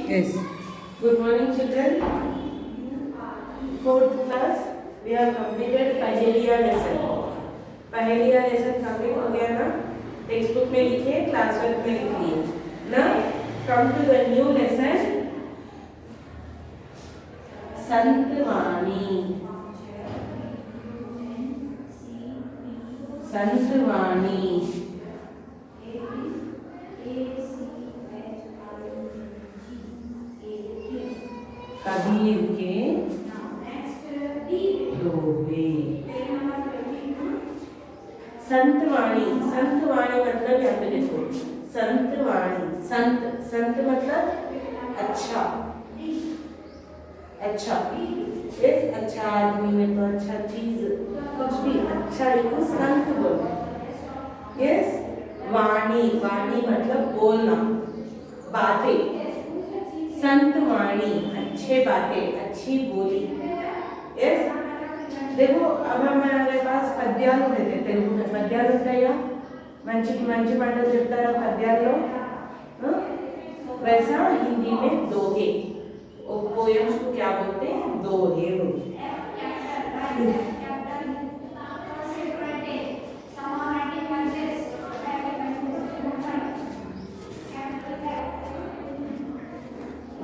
Yes. Good morning, children. Fourth class. We have completed पहेलिया lesson. पहेलिया lesson complete हो गया ना? Textbook में लिखे, classwork में लिख लिए. Now come to the new lesson. संतवाणी. संतवाणी. Kabir के दोहे. संतवाणी. संतवाणी मतलब यहाँ पे देखो, संतवाणी. संत, संत मतलब अच्छा, अच्छा. इस अच्छा आदमी में तो अच्छा चीज कुछ भी अच्छा ही को संत बोलते हैं. यस. वाणी. वाणी मतलब बोलना, बातें. संतवाणी अच्छे बातें, अच्छी बोली. यस. देखो अब हमारे पास पद्याలు रहते, తెలుగు में పద్యాలు ఉంటాయా? మంచి మంచి పాటలు చెప్తారా పద్యాల్లో? वैसा हिंदी में दोहे. और पोएम्स को क्या बोलते हैं? दोहे बोलते हैं.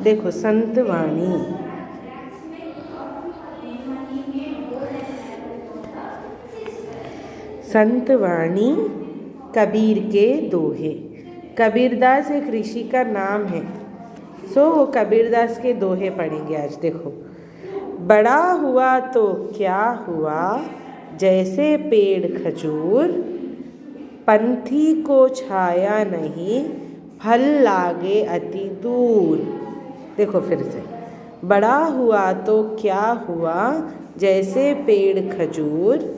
देखो संतवाणी. संतवाणी कबीर के दोहे. कबीरदास एक ऋषि का नाम है. सो वो कबीरदास के दोहे पढ़ेंगे आज. देखो, बड़ा हुआ तो क्या हुआ, जैसे पेड़ खजूर, पंथी को छाया नहीं, फल लागे अति दूर. देखो फिर से, बड़ा हुआ तो क्या हुआ, जैसे पेड़ खजूर,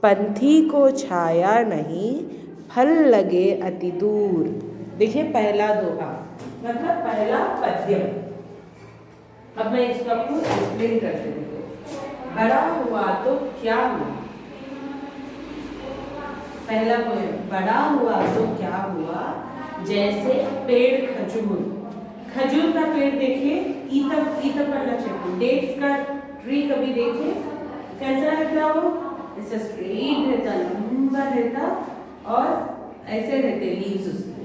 पंथी को छाया नहीं, फल लगे अति दूर. देखिए पहला दोहा मतलब पहला पद्य. अब मैं इसको आपको एक्सप्लेन करते हूँ. बड़ा हुआ तो क्या हुआ. पहला पोएम, बड़ा हुआ तो क्या हुआ, जैसे पेड़ खजूर. खजूर का पेड़ देखिए, ईतप, ईतप वाला चाहिए. डेट्स का ट्री कभी देखिए कैसा रहता वो? ऐसा स्ट्रेट रहता, लंबा रहता और ऐसे रहते लीव्स उसके.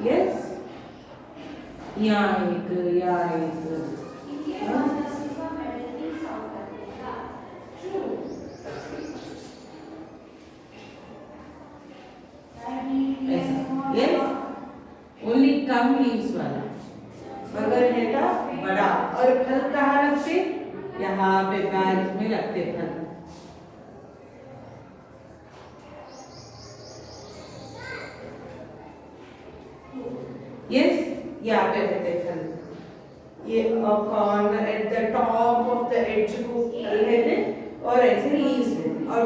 यस. यहाँ एक, यहाँ एक. ओनली कम लीव्स वाला, मगर रहता बड़ा. और फल कहाँ रखते? यहाँ पे बैग में रखते फल. यस. यहाँ पे रहते फल. ये corner at the top of the edge को फल रहते और ऐसे लीव्स रहते. और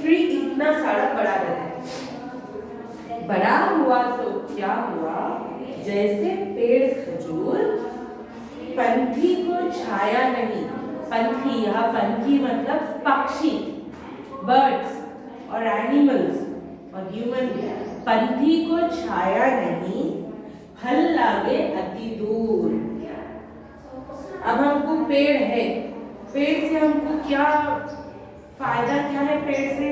ट्री इतना सारा बड़ा रहता है. बड़ा हुआ तो क्या हुआ, जैसे पेड़ खजूर, पंथी को छाया नहीं. पंथी, यहाँ पंथी मतलब पक्षी, बर्ड्स और एनिमल्स और ह्यूमन. पंथी को छाया नहीं, फल लागे अति दूर. अब हमको पेड़ है, पेड़ से हमको क्या फायदा, क्या है पेड़ से?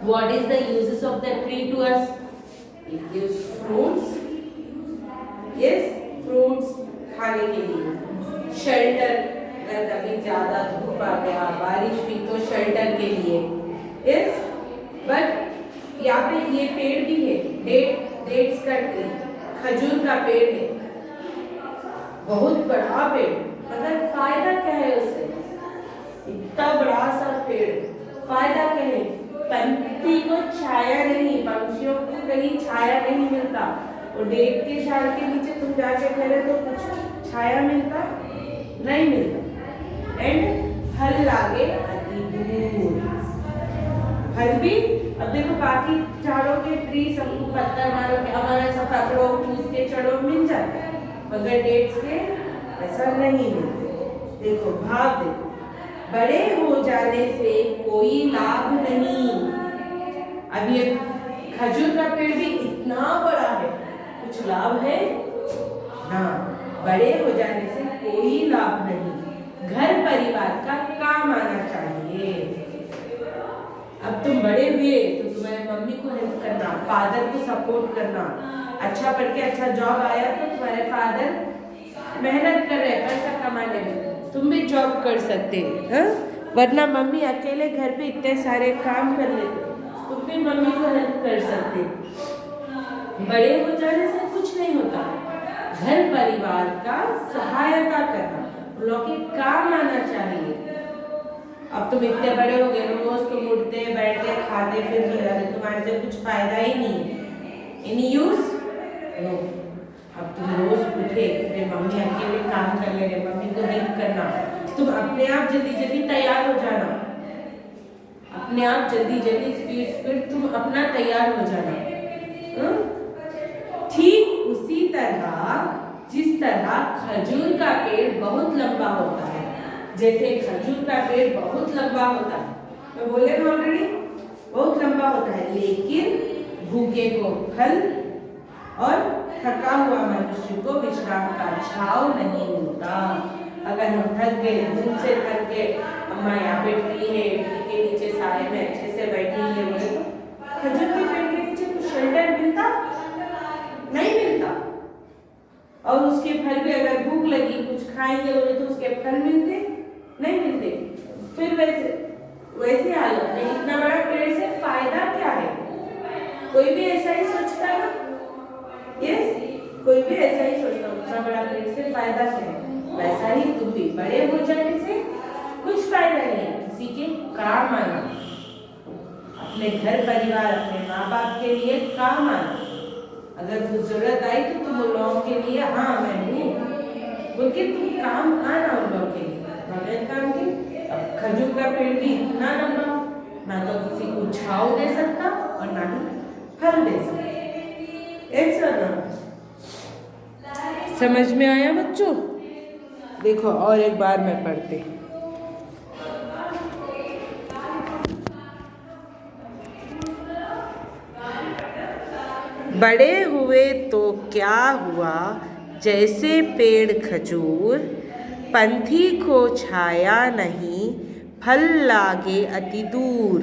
What is the uses of the tree to us? It gives fruits. Yes, fruits खाने के लिए. Shelter, अगर कभी ज़्यादा धूप आ गया, बारिश हुई तो shelter के लिए. Yes, but यहाँ पे ये पेड़ भी है, डेट्स का ट्री, खजूर का पेड़ है, बहुत बड़ा पेड़. मगर फायदा क्या है उससे? इतना बड़ा सा पेड़, फायदा क्या है? पंछी को छाया नहीं, पंछियों को कहीं छाया नहीं मिलता. और डेट के झाड़ के नीचे तुम जाके खड़े तो कुछ छाया मिलता नहीं मिलता. एंड फल लागे अति दूर. फल भी, अब देखो बाकी झाड़ों के ट्री सबको पत्थर मारो के हमारा ऐसा पकड़ो, कूद के चढ़ो, मिल जाता है. मगर डेट्स के ऐसा नहीं मिलते. देखो भाव देखो, बड़े हो जाने से कोई लाभ नहीं. अब ये खजूर का पेड़ भी इतना बड़ा है, कुछ लाभ है ना। बड़े हो जाने से कोई लाभ नहीं, घर परिवार का काम आना चाहिए। अब तुम बड़े हुए तो तुम्हारे मम्मी को हेल्प करना, फादर को सपोर्ट करना। अच्छा पढ़ के अच्छा जॉब आया तो तुम्हारे फादर मेहनत कर रहे पैसा कमाने में, तुम भी जॉब कर सकते हैं। वरना मम्मी अकेले घर पे इतने सारे काम कर लेते, तुम भी मम्मी को हेल्प कर सकते। बड़े हो जाने से कुछ नहीं होता, घर परिवार का सहायता करना, लोग के काम आना चाहिए। अब तुम इतने बड़े हो गए, रोज तुम उठते बैठते खाते फिर सो जाते, तुम्हारे से कुछ फायदा ही नहीं है। Any use no. अब तुम रोज उठे, फिर मम्मी अकेले काम कर ले रहे, मम्मी को हेल्प करना, तुम अपने आप जल्दी जल्दी तैयार हो जाना, अपने आप जल्दी जल्दी स्पीड तुम अपना तैयार हो जाना। ठीक उसी तरह जिस तरह खजूर का पेड़ बहुत लंबा होता है, जैसे खजूर का पेड़ बहुत लंबा होता है, मैं बोले ना ऑलरेडी बहुत लंबा होता है, लेकिन भूखे को फल और थका हुआ मनुष्य को विश्राम का छाव नहीं मिलता। अगर हम थक गए, धूप से थक गए, अम्मा यहाँ पे ट्री है, ट्री के नीचे साए में अच्छे से बैठेंगे बोले तो खजूर के पेड़ के नीचे कुछ शेल्टर मिलता नहीं मिलता। और उसके फल भी अगर भूख लगी कुछ खाएंगे बोले तो उसके फल मिलते नहीं मिलते। फिर वैसे हालत में इतना बड़ा पेड़ से फायदा क्या है? कोई भी ऐसा ही सोचता है। यस, कोई भी ऐसा ही सोचता है, इतना बड़ा पेड़ से फायदा क्या है? वैसा ही तुम भी बड़े हो जाने से कुछ फायदा नहीं है, किसी के काम आना, अपने घर परिवार अपने माँ बाप के लिए काम आना। अगर कुछ जरूरत आई तो तुम उन लोगों के लिए हाँ मैं हूँ बोल के तुम काम आना उन लोगों के लिए, बगैर काम के। अब खजूर का पेड़ भी इतना लंबा, ना तो किसी को छाव दे सकता और ना ही फल दे सकता। ऐसा ना समझ में आया बच्चों? देखो और एक बार मैं पढ़ते, बड़े हुए तो क्या हुआ, जैसे पेड़ खजूर, पंथी को छाया नहीं, फल लागे अति दूर।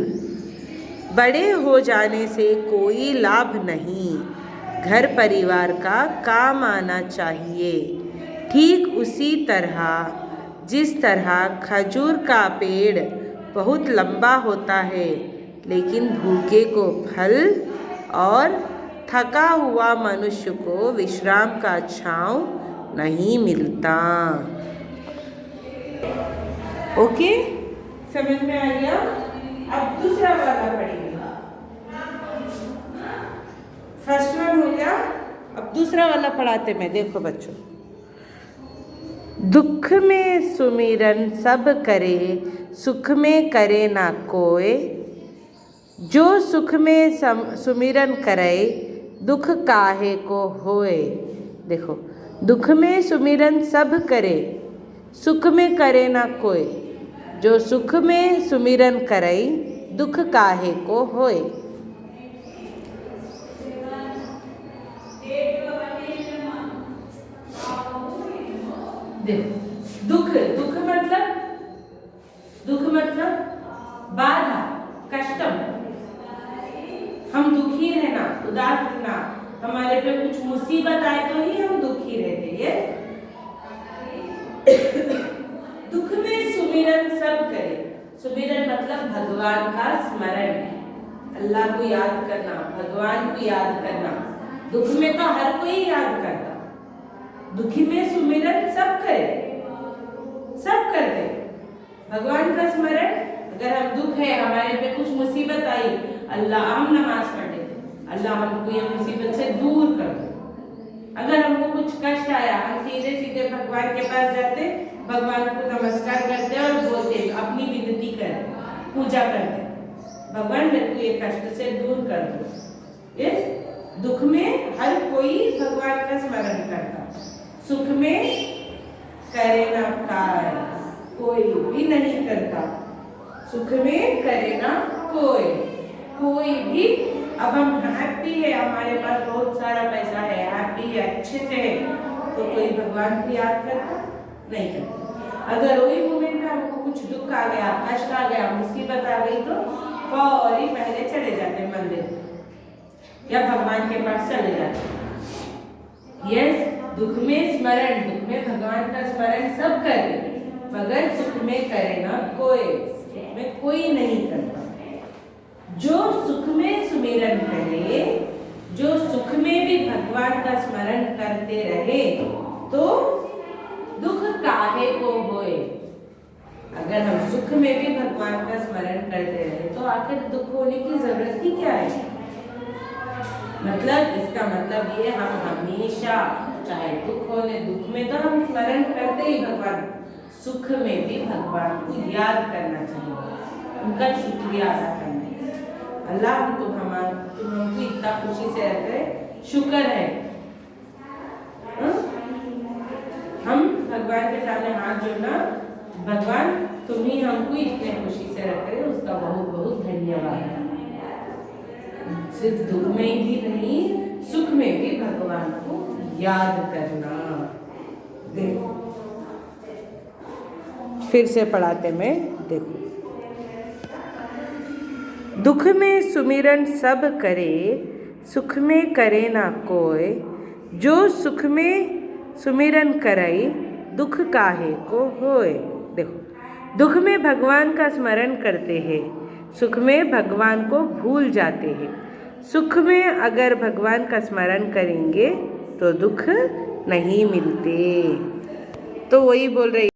बड़े हो जाने से कोई लाभ नहीं, घर परिवार का काम आना चाहिए। ठीक उसी तरह जिस तरह खजूर का पेड़ बहुत लंबा होता है, लेकिन भूखे को फल और थका हुआ मनुष्य को विश्राम का छांव नहीं मिलता। ओके, समझ में आ गया? अब दूसरा वाला पढ़ेंगे। फर्स्ट वन हो गया, अब दूसरा वाला पढ़ाते मैं। देखो बच्चों, दुख में सुमिरन सब करे, सुख में करे ना कोय। जो सुख में सुमिरन करे, दुख काहे को होए। देखो, दुख में सुमिरन सब करे, सुख में करे ना कोय। जो सुख में सुमिरन करे, दुख काहे को होए। देखो, दुख मतलब बाधा, कष्टम। हम दुखी रहना, उदास रहना, हमारे पे कुछ मुसीबत आए तो ही हम दुखी रहते हैं। दुख में सुमिरन सब करे। सुमिरन मतलब भगवान का स्मरण, अल्लाह को याद करना, भगवान को याद करना। दुख में तो हर कोई याद करता, दुखी में सुमिरन सब करे, सब करते भगवान का स्मरण। अगर हम दुख है, हमारे पे कुछ मुसीबत आई, अल्लाह, हम नमाज पढ़ते थे, अल्लाह हमको ये मुसीबत से दूर कर दो। अगर हमको कुछ कष्ट आया, हम सीधे सीधे भगवान के पास जाते, भगवान को नमस्कार करते और बोलते, अपनी विनती करते, पूजा करते, भगवान मेरे को ये कष्ट से दूर कर दो। इस दुख में हर कोई भगवान का स्मरण करता, सुख में करे ना काय, कोई भी नहीं करता। सुख में करे ना कोई भी अब हम हैप्पी है, हमारे पास बहुत सारा पैसा है, हैप्पी है, अच्छे से है, तो कोई भगवान को याद करता नहीं करता। अगर वही मोमेंट में हमको कुछ दुख आ गया, कष्ट आ गया, मुसीबत आ गई, तो फौरी पहले चले जाते मंदिर या भगवान के पास चले जाते। यस, दुख में स्मरण, दुख में भगवान का स्मरण सब करे, मगर सुख में करे ना कोई, सुख में कोई नहीं करता। जो सुख में सुमिरन करे, जो सुख में भी भगवान का स्मरण करते रहे, तो दुख काहे को होए। अगर हम सुख में भी भगवान का स्मरण करते रहे, तो आखिर दुख होने की जरूरत ही क्या है। मतलब इसका मतलब ये, हम हमेशा चाहे दुख होने, दुख में तो हम स्मरण करते ही भगवान, सुख में भी भगवान को याद करना चाहिए, उनका शुक्रिया अदा करना। अल्लाह तुम हमको इतना खुशी से रख रहे, शुक्र है। हम भगवान के सामने हाथ जोड़ना, भगवान तुम ही हमको इतने खुशी से रख रहे, उसका बहुत बहुत धन्यवाद। सिर्फ दुख में ही नहीं, सुख में भी भगवान को याद करना। देखो फिर से पढ़ाते मैं, देखो। दुख में सुमिरन सब करे, सुख में करे ना कोय। जो सुख में सुमिरन करई, दुख काहे को होए। देखो, दुख में भगवान का स्मरण करते हैं, सुख में भगवान को भूल जाते हैं। सुख में अगर भगवान का स्मरण करेंगे तो दुख नहीं मिलते। तो वही बोल रही